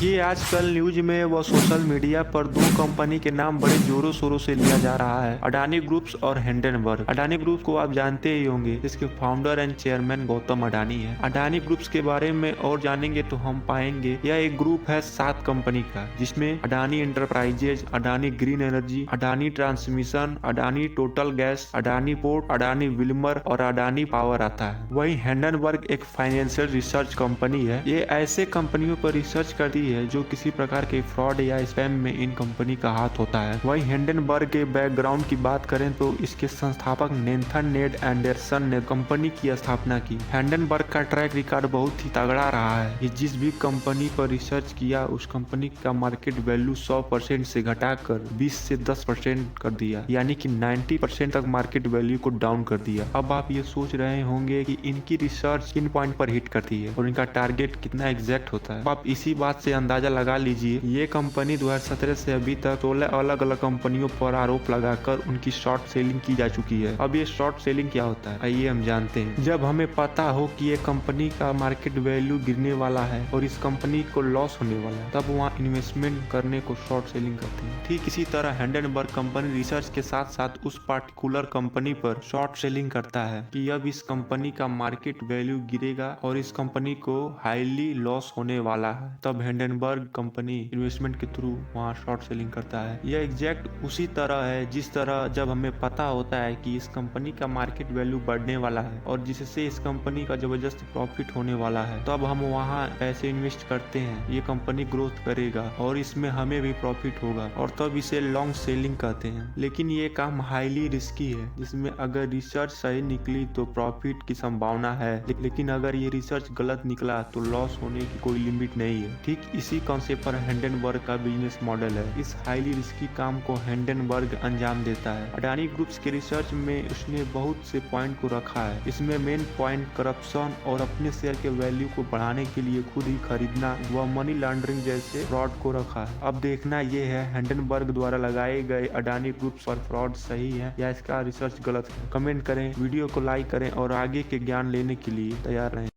देखिए आजकल न्यूज में व सोशल मीडिया पर दो कंपनी के नाम बड़े जोरों शोरों से लिया जा रहा है, अडानी ग्रुप्स और हिंडनबर्ग। अडानी ग्रुप्स को आप जानते ही होंगे, इसके founder and chairman Gautam Adani है। अडानी ग्रुप्स के बारे में और जानेंगे तो हम पाएंगे यह एक ग्रुप है 7 कंपनी का, जिसमें Adani enterprises, Adani green energy, Adani transmission, Adani total gas, Adani port, Adani Wilmer और अडानी पावर आता है। वहीं हिंडनबर्ग एक फाइनेंशियल रिसर्च कंपनी है। ये ऐसे कंपनियों पर रिसर्च करती है जो किसी प्रकार के फ्रॉड या स्पैम में इन कंपनी का हाथ होता है। वहीं हिंडनबर्ग के बैकग्राउंड की बात करें तो इसके संस्थापक नेथन नेड एंडरसन ने कंपनी की स्थापना की। हिंडनबर्ग का ट्रैक रिकॉर्ड बहुत ही तगड़ा रहा है। ये जिस भी कंपनी पर रिसर्च किया उस कंपनी का मार्केट वैल्यू 100% से घटाकर 20 से 10% कर दिया, यानी कि 90% तक मार्केट वैल्यू को डाउन कर दिया। अब आप ये सोच रहे होंगे कि इनकी रिसर्च किन पॉइंट पर हिट करती है और इनका टारगेट कितना एग्जैक्ट होता है। आप इसी बात से अंदाजा लगा लीजिए। ये कंपनी 2017 से अभी तक 16 अलग अलग कंपनियों पर आरोप लगाकर उनकी शॉर्ट सेलिंग की जा चुकी है। अब ये शॉर्ट सेलिंग क्या होता है, आइए हम जानते हैं। जब हमें पता हो कि ये कंपनी का मार्केट वैल्यू गिरने वाला है और इस कंपनी को लॉस होने वाला है, तब वहाँ इन्वेस्टमेंट करने को शॉर्ट सेलिंग करते हैं। ठीक इसी तरह हिंडनबर्ग कंपनी रिसर्च के साथ साथ उस पार्टिकुलर कंपनी पर शॉर्ट सेलिंग करता है कि अब इस कंपनी का मार्केट वैल्यू गिरेगा और इस कंपनी को हाईली लॉस होने वाला है। तब हिंडनबर्ग कंपनी इन्वेस्टमेंट के थ्रू वहाँ शॉर्ट सेलिंग करता है। यह एग्जैक्ट उसी तरह है जिस तरह जब हमें पता होता है कि इस कंपनी का मार्केट वैल्यू बढ़ने वाला है और जिससे इस कंपनी का जबरदस्त प्रॉफिट होने वाला है, तब हम वहाँ पैसे इन्वेस्ट करते हैं। ये कंपनी ग्रोथ करेगा और इसमें हमें भी प्रॉफिट होगा और तब इसे लॉन्ग सेलिंग कहते हैं। लेकिन ये काम हाईली रिस्की है, जिसमें अगर रिसर्च सही निकली तो प्रॉफिट की संभावना है, लेकिन अगर ये रिसर्च गलत निकला तो लॉस होने की कोई लिमिट नहीं है। ठीक इसी कॉन्सेप्ट पर हिंडनबर्ग का बिजनेस मॉडल है। इस हाईली रिस्की काम को हिंडनबर्ग अंजाम देता है। अडानी ग्रुप्स के रिसर्च में उसने बहुत से पॉइंट को रखा है। इसमें मेन पॉइंट करप्शन और अपने शेयर के वैल्यू को बढ़ाने के लिए खुद ही खरीदना व मनी लॉन्ड्रिंग जैसे फ्रॉड को रखा है। अब देखना यह है हिंडनबर्ग द्वारा लगाए गए अडानी ग्रुप्स पर फ्रॉड सही है या इसका रिसर्च गलत है। कमेंट करें, वीडियो को लाइक करें और आगे के ज्ञान लेने के लिए तैयार रहें।